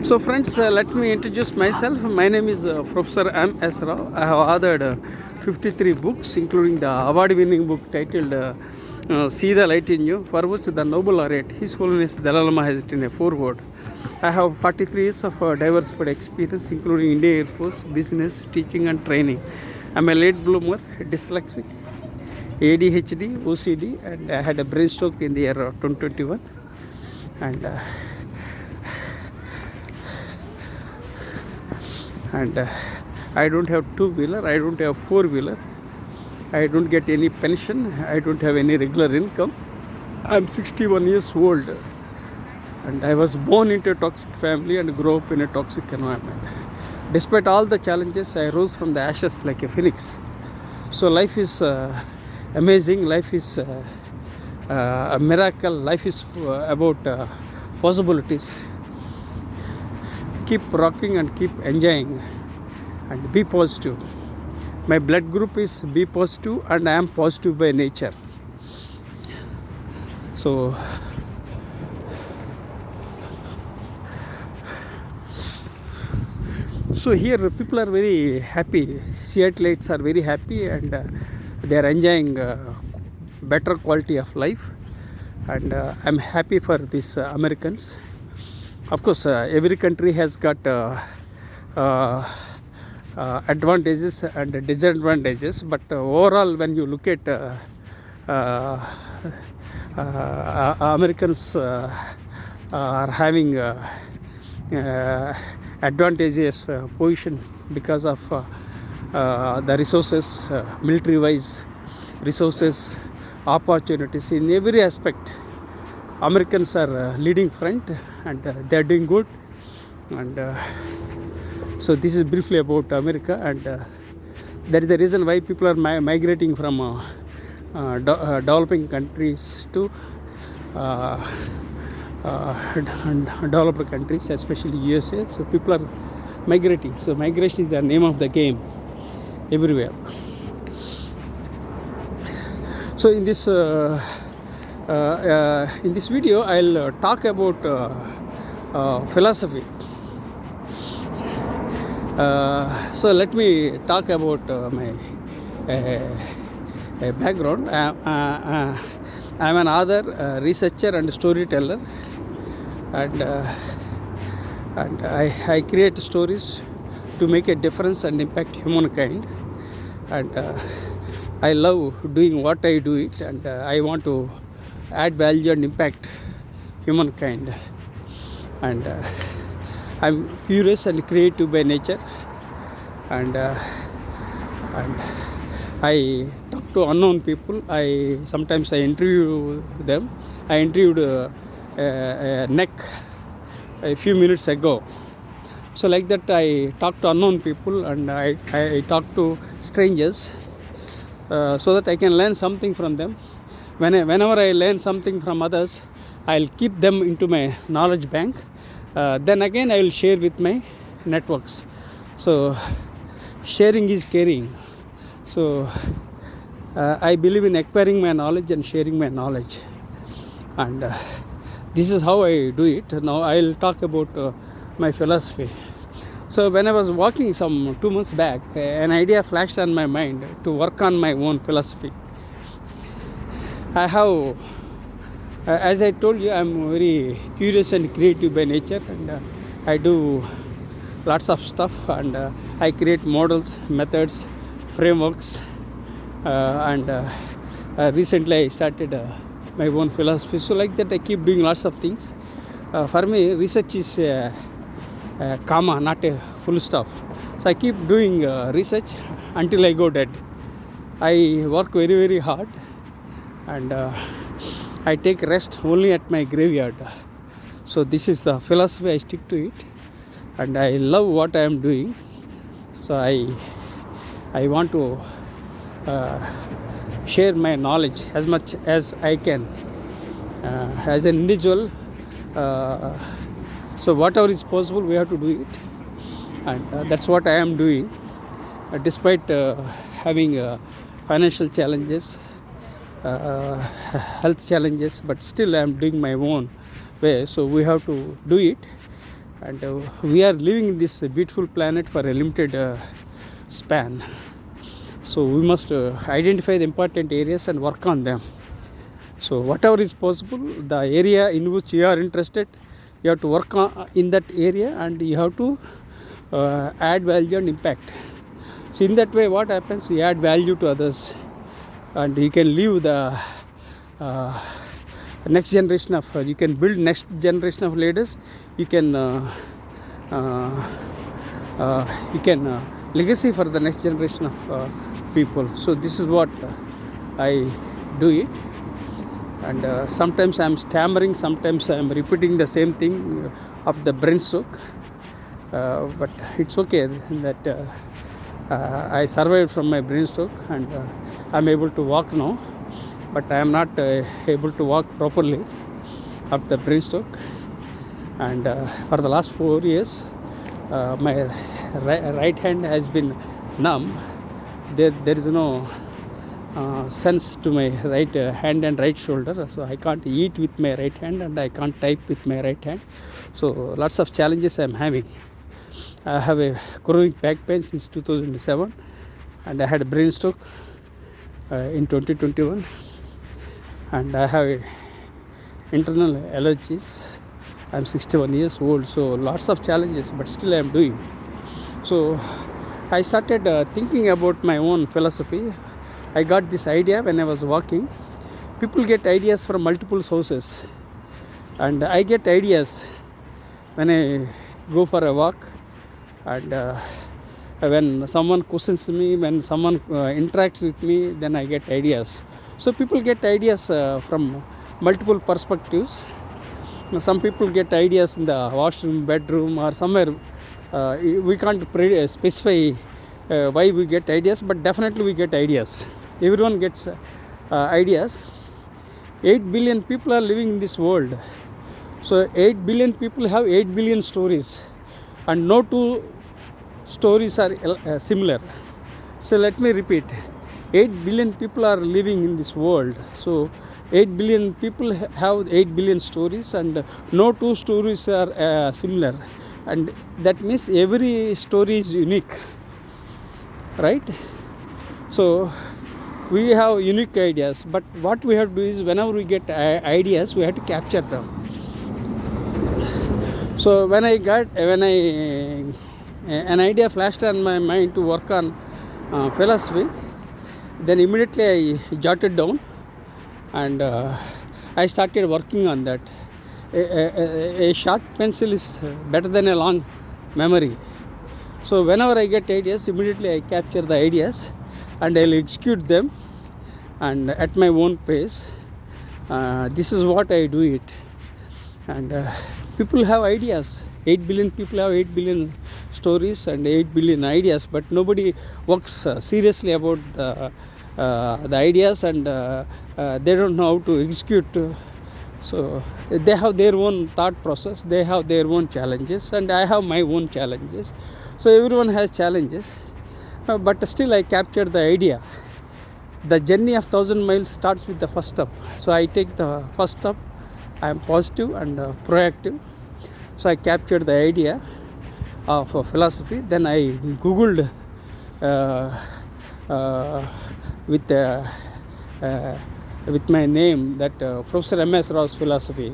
So friends, let me introduce myself. My name is Professor M.S.Rao. I have authored 53 books, including the award-winning book titled See the Light in You, for which the Nobel laureate, His Holiness Dalai Lama, has written a foreword. I have 43 years of diversified experience, including Indian Air Force, business, teaching and training. I'm a late bloomer, dyslexic, ADHD, OCD, and I had a brain stroke in the year 2021. And I don't have two-wheeler, I don't have four-wheeler, I don't get any pension, I don't have any regular income. I'm 61 years old and I was born into a toxic family and grew up in a toxic environment. Despite all the challenges, I rose from the ashes like a phoenix. So life is amazing, life is a miracle, life is about possibilities. Keep rocking and keep enjoying and be positive. My blood group is B positive and I am positive by nature. So here people are very happy. Seattleites are very happy and they are enjoying better quality of life, and I'm happy for these Americans. Of course, every country has got advantages and disadvantages, but overall, when you look at Americans are having advantageous position because of the resources, military-wise resources, opportunities in every aspect. Americans are leading front and they are doing good, and so this is briefly about America, and that is the reason why people are migrating from developing countries to developed countries, especially USA. So people are migrating. So migration is the name of the game everywhere. So in this video, I'll talk about philosophy. So let me talk about my background. I'm an author, researcher, and storyteller, and I create stories to make a difference and impact humankind. And I love doing what I do it, and I want to add value and impact humankind. And I'm curious and creative by nature, and I talk to unknown people. Sometimes I interview them. I interviewed Nick a few minutes ago. So like that, I talk to unknown people and I talk to strangers so that I can learn something from them. Whenever I learn something from others, I'll keep them into my knowledge bank. Then again, I will share with my networks. So sharing is caring. So I believe in acquiring my knowledge and sharing my knowledge, and this is how I do it. Now I'll talk about my philosophy. So when I was walking some 2 months back, an idea flashed on my mind to work on my own philosophy. I have, as I told you, I'm very curious and creative by nature, and I do lots of stuff, and I create models, methods, frameworks, and recently I started my own philosophy. So like that, I keep doing lots of things. For me, research is comma, not a full stop. So I keep doing research until I go dead. I work very, very hard, and I take rest only at my graveyard. So this is the philosophy. I stick to it, and I love what I am doing. So I want to share my knowledge as much as I can as an individual. So whatever is possible, we have to do it, and that's what I am doing. Despite having financial challenges, health challenges, but still I am doing my own way. So we have to do it, and we are living in this beautiful planet for a limited span. So we must identify the important areas and work on them. So whatever is possible, the area in which you are interested, you have to work on in that area, and you have to add value and impact. So in that way, what happens? You add value to others, and you can leave the next generation of you can build next generation of leaders. You can legacy for the next generation of people. So this is what I do it. And sometimes I am stammering, sometimes I am repeating the same thing of the brain stroke, but it's okay that I survived from my brain stroke, and I'm able to walk now, but I am not able to walk properly after the brain stroke. And for the last 4 years, my right hand has been numb. There is no sense to my right hand and right shoulder, so I can't eat with my right hand and I can't type with my right hand. So lots of challenges I am having. I have a chronic back pain since 2007, and I had a brain stroke in 2021, and I have internal allergies. I'm 61 years old, so lots of challenges, but still I'm doing. So I started thinking about my own philosophy. I got this idea when I was walking. People get ideas from multiple sources, and I get ideas when I go for a walk, and when someone questions me, when someone interacts with me, then I get ideas. So people get ideas from multiple perspectives. Some people get ideas in the washroom, bedroom, or somewhere. We can't specify why we get ideas, but definitely we get ideas. Everyone gets ideas. 8 billion people are living in this world. So 8 billion people have 8 billion stories, and no two stories are similar. So let me repeat, 8 billion people are living in this world. So 8 billion people have 8 billion stories, and no two stories are similar, and that means every story is unique, right? So we have unique ideas, but what we have to do is, whenever we get ideas, we have to capture them. So when an idea flashed on my mind to work on philosophy, then immediately I jotted down, and I started working on that. A short pencil is better than a long memory. So whenever I get ideas, immediately I capture the ideas and I'll execute them, and at my own pace. This is what I do it. And people have ideas. 8 billion people have 8 billion stories and 8 billion ideas, but nobody works seriously about the ideas, and they don't know how to execute. So they have their own thought process, they have their own challenges, and I have my own challenges. So everyone has challenges, but still I capture the idea. The journey of 1,000 miles starts with the first step. So I take the first step. I am positive and proactive. So I captured the idea of philosophy. Then I googled with my name that Professor M.S. Rao's philosophy.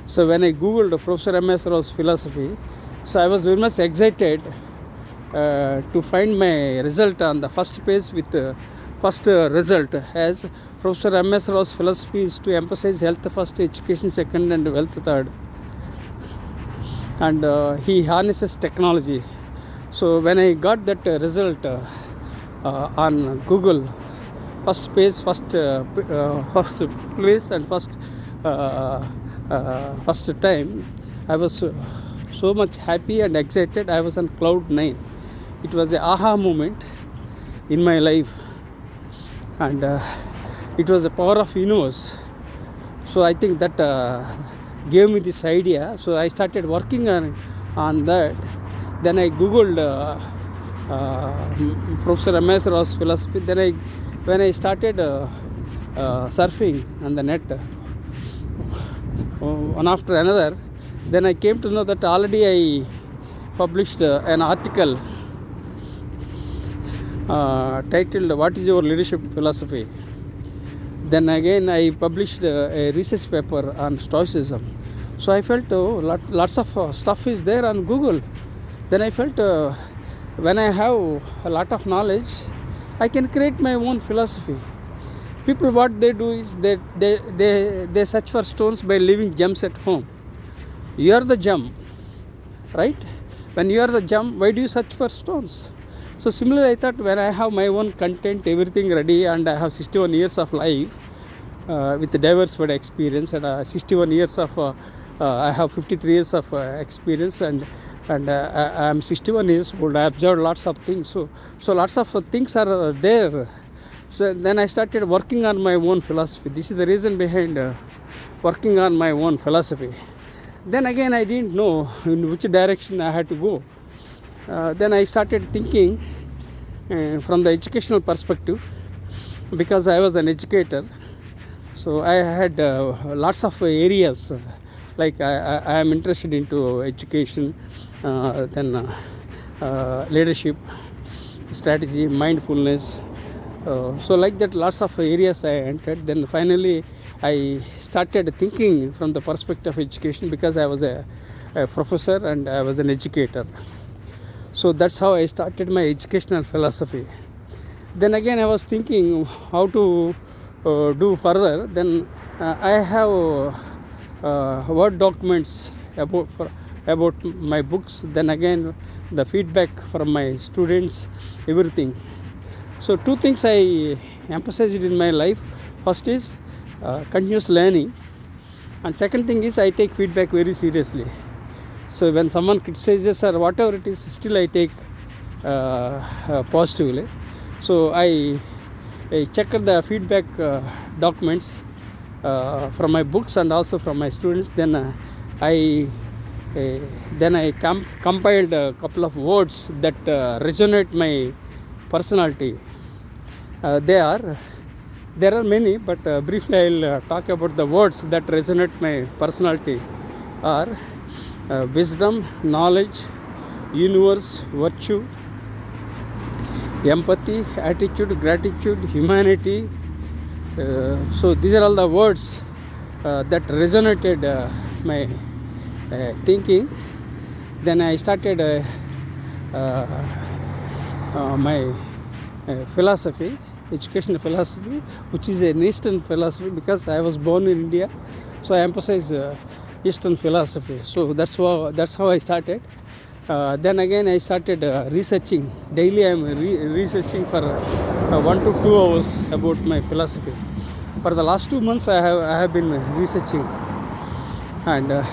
So when I googled Professor M.S. Rao's philosophy, so I was very much excited to find my result on the first page with first result as Professor M.S. Rao's philosophy is to emphasize health first, education second, and wealth third. And he harnesses technology. So when I got that result on Google, first page, first place, and first time, I was so much happy and excited. I was on cloud 9. It was an aha moment in my life, and it was a power of universe. So I think that gave me this idea. So I started working on that. Then I googled Professor M.S. Rao's philosophy. Then when I started surfing on the net, one after another, Then I came to know that already I published an article titled "What is your leadership philosophy?" Then again I published a research paper on Stoicism. So I felt lots of stuff is there on Google. Then I felt when I have a lot of knowledge, I can create my own philosophy. People, what they do is they search for stones by leaving gems at home. You are the gem, right? When you are the gem, why do you search for stones? So similarly, I thought when I have my own content, everything ready, and I have 61 years of life with diversified experience, and 61 years of I have 53 years of experience, and I am 61 years old. I observed lots of things. So lots of things are there. So then I started working on my own philosophy. This is the reason behind working on my own philosophy. Then again, I didn't know in which direction I had to go. Then I started thinking from the educational perspective, because I was an educator. So I had lots of areas, like I am interested into education, then leadership, strategy, mindfulness. So like that, lots of areas I entered. Then finally I started thinking from the perspective of education, because I was a professor and I was an educator. So that's how I started my educational philosophy. Then again I was thinking how to do further. Then I have Word documents about my books. Then again the feedback from my students, everything. So two things I emphasized in my life. First is continuous learning, and second thing is I take feedback very seriously. So when someone criticizes or whatever it is, still I take positively. So I check the feedback documents from my books and also from my students. Then I compiled a couple of words that resonate my personality. There are many, but briefly I'll talk about the words that resonate my personality. Are wisdom, knowledge, universe, virtue, empathy, attitude, gratitude, humanity. So these are all the words that resonated my thinking. Then I started my philosophy, educational philosophy, which is an Eastern philosophy, because I was born in India. So I emphasize Eastern philosophy. So that's how I started. Then again I started researching. Daily I am researching for 1 to 2 hours about my philosophy. For the last 2 months I have been researching, and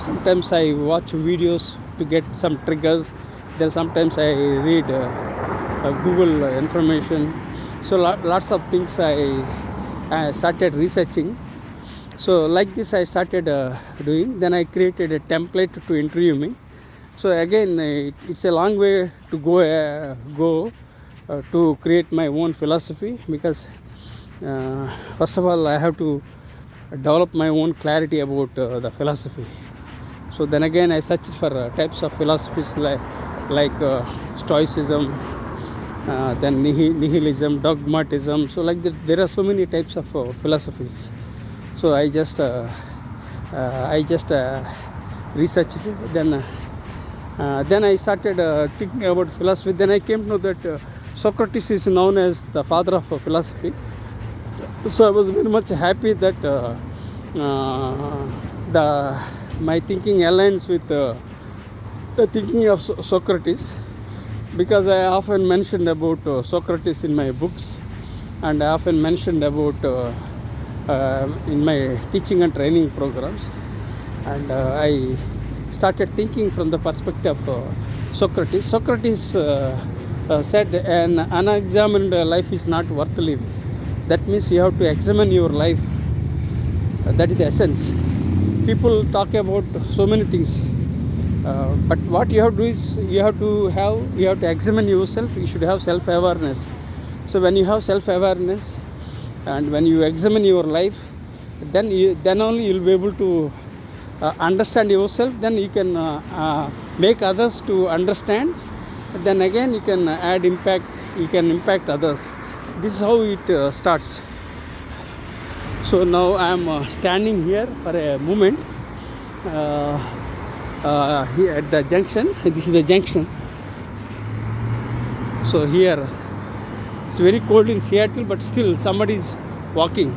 sometimes I watch videos to get some triggers. Then sometimes I read Google information. So lots of things I started researching. So like this I started doing. Then I created a template to interview me. So again it's a long way to go to create my own philosophy, because first of all I have to develop my own clarity about the philosophy. So then again I searched for types of philosophies like Stoicism, then nihilism, dogmatism. So like that, there are so many types of philosophies. So I just researched it. Then I started thinking about philosophy. Then I came to know that Socrates is known as the father of philosophy. So I was very much happy that my thinking aligns with the thinking of Socrates, because I often mentioned about Socrates in my books, and I often mentioned about in my teaching and training programs. And I started thinking from the perspective of Socrates. Socrates said an unexamined life is not worth living. That means you have to examine your life. That is the essence. People talk about so many things, but what you have to do is you have to examine yourself. You should have self-awareness. So when you have self-awareness and when you examine your life, then only you will be able to understand yourself, then you can make others to understand. Then again you can add impact, you can impact others. This is how it starts. So now I am standing here for a moment here at the junction. This is the junction. So here it's very cold in Seattle, but still somebody is walking.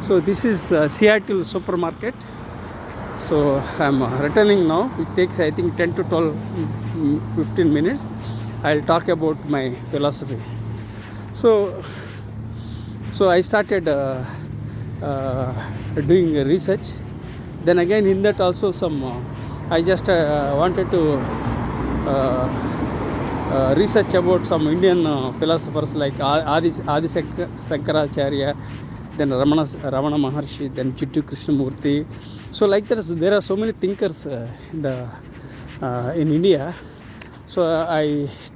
So this is Seattle supermarket. So I'm returning now. It takes, I think, 10 to 12, 15 minutes. I'll talk about my philosophy. So I started doing research. Then again, in that also I just wanted to research about some Indian philosophers like Adi Sankaracharya, then Ramana Maharshi, then Chittu Krishnamurti. So like that, there are so many thinkers in India. So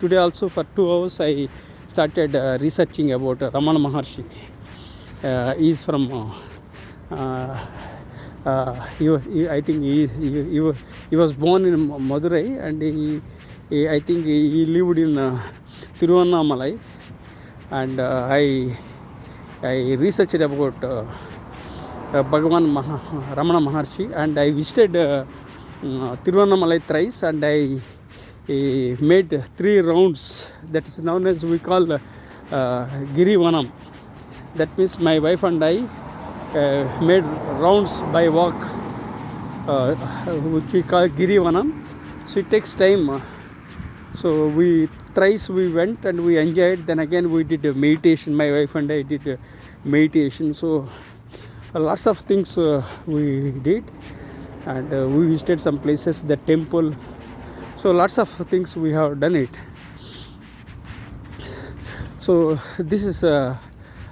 today also for 2 hours I started researching about Ramana Maharshi. He is from I think he was born in Madurai, and I think he lived in Tiruvannamalai, and I researched about Bhagavan Ramana Maharshi, and I visited Tiruvannamalai thrice, and I made 3 rounds. That is known as, we call Girivanam. That means my wife and I made rounds by walk, which we call Girivanam. So it takes time. So thrice we went and we enjoyed. Then again we did a meditation. My wife and I did a meditation. So lots of things we did, and we visited some places, the temple. So lots of things we have done it. So this is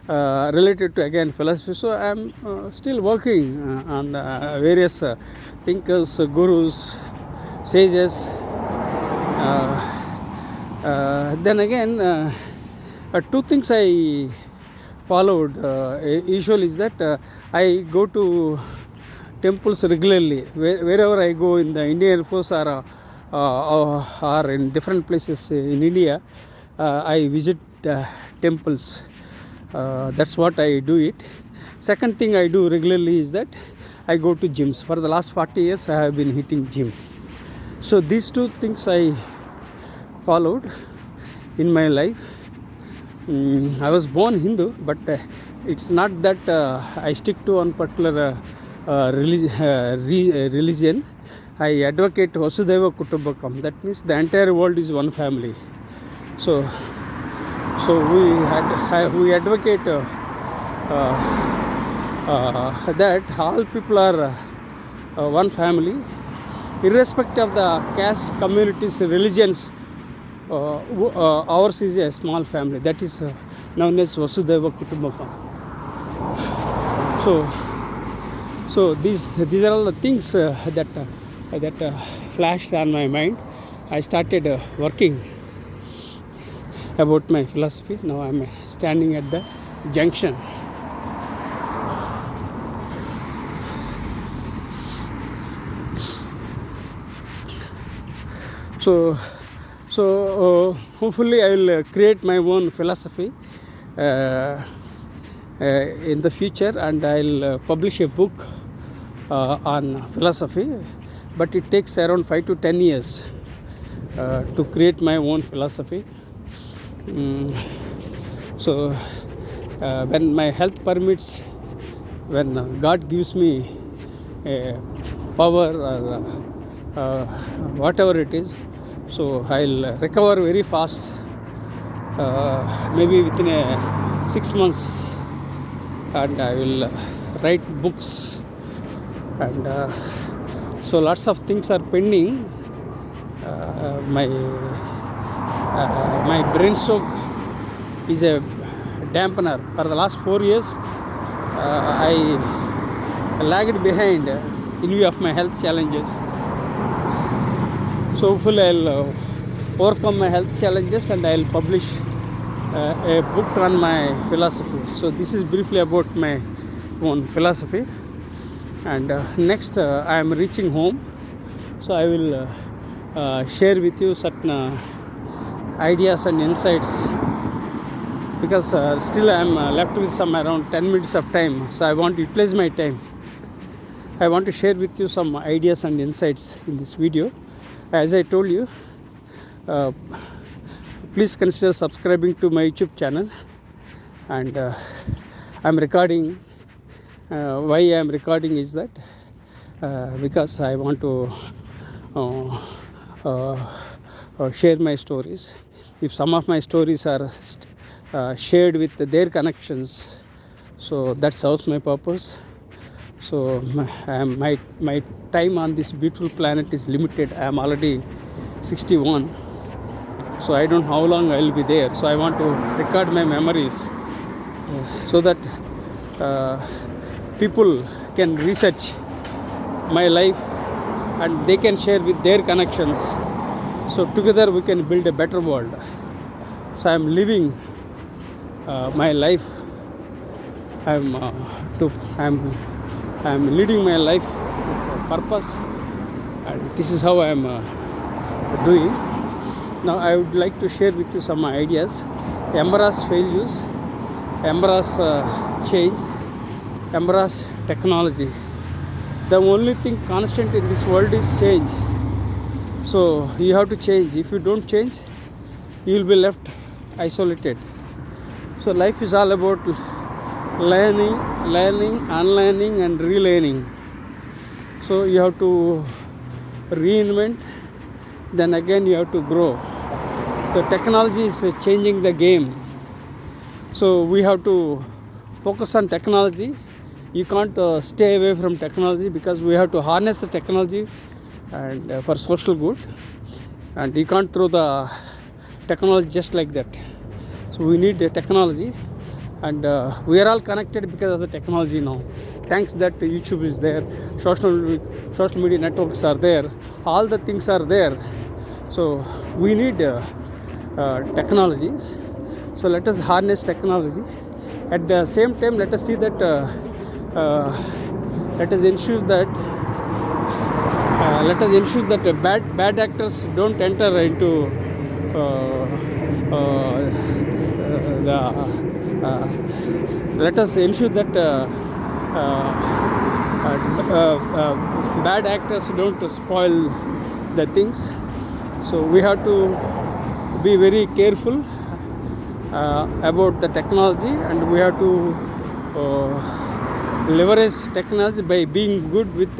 related to again philosophy. So I am still working on various thinkers, gurus, sages. Then again 2 things I followed usually is that I go to temples regularly. Wherever I go in the Indian Air Force or in different places in India, I visit temples. That's what I do it. Second thing I do regularly is that I go to gyms. For the last 40 years I have been hitting gym. So these 2 things I followed in my life. I was born Hindu, but it's not that I stick to one particular religion. I advocate Vasudhaiva Kutumbakam. That means the entire world is one family. So we advocate that all people are one family, irrespective of the caste, communities, religions. Ours is a small family. That is known as Vasudhaiva Kutumbakam. So these are all the things that flashed on my mind. I started working about my philosophy. Now I am standing at the junction. So hopefully I will create my own philosophy in the future, and I will publish a book on philosophy, but it takes around 5 to 10 years to create my own philosophy. So when my health permits, when God gives me power or whatever it is, so I'll recover very fast, maybe within 6 months, and I will write books, and so lots of things are pending. My brain stroke is a dampener. For the last 4 years I lagged behind in view of my health challenges. So hopefully I'll overcome my health challenges, and I'll publish a book on my philosophy. So this is briefly about my own philosophy. And next I am reaching home, so I will share with you certain ideas and insights, because still I am left with some around 10 minutes of time, so I want to utilize my time. I want to share with you some ideas and insights in this video. As I told you, please consider subscribing to my YouTube channel. And I'm recording. Why I am recording is that because I want to share my stories. If some of my stories are shared with their connections, so that serves my purpose. So my time on this beautiful planet is limited. I am already 61, so I don't know how long I will be there. So I want to record my memories, so that people can research my life and they can share with their connections. So together we can build a better world. So I am living my life. I am leading my life with purpose, and this is how I am doing. Now I would like to share with you some ideas. Embrace failures, embrace change, embrace technology. The only thing constant in this world is change. So you have to change. If you don't change, you will be left isolated. So life is all about learning, unlearning and relearning. So you have to reinvent, then again you have to grow. The technology is changing the game. So we have to focus on technology. You can't stay away from technology, because we have to harness the technology and for social good, and you can't throw the technology just like that. So we need the technology, and we are all connected because of the technology now. Thanks that YouTube is there, social media networks are there, all the things are there. So we need technologies. So let us harness technology. At the same time, let us see that let us ensure that bad actors don't enter into let us ensure that bad actors don't spoil the things. So we have to be very careful about the technology, and we have to leverage technology by being good with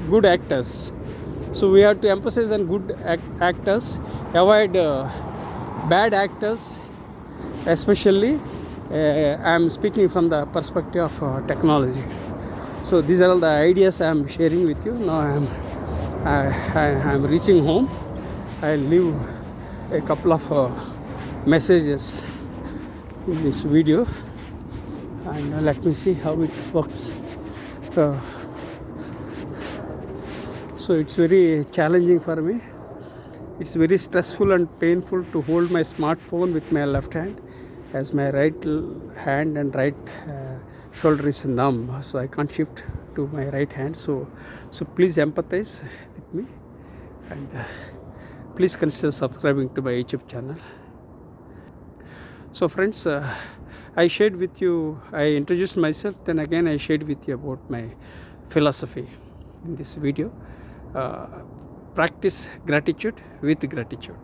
good actors. So we have to emphasize on good actors, avoid bad actors. Especially I am speaking from the perspective of technology. So these are all the ideas I am sharing with you. Now I am reaching home. I leave a couple of messages in this video, and let me see how it works. So it's very challenging for me. It's very stressful and painful to hold my smartphone with my left hand, as my right hand and right shoulder is numb, so I can't shift to my right hand. So please empathize with me, and please consider subscribing to my YouTube channel. So friends, I shared with you, I introduced myself, then again I shared with you about my philosophy in this video. Practice gratitude with gratitude.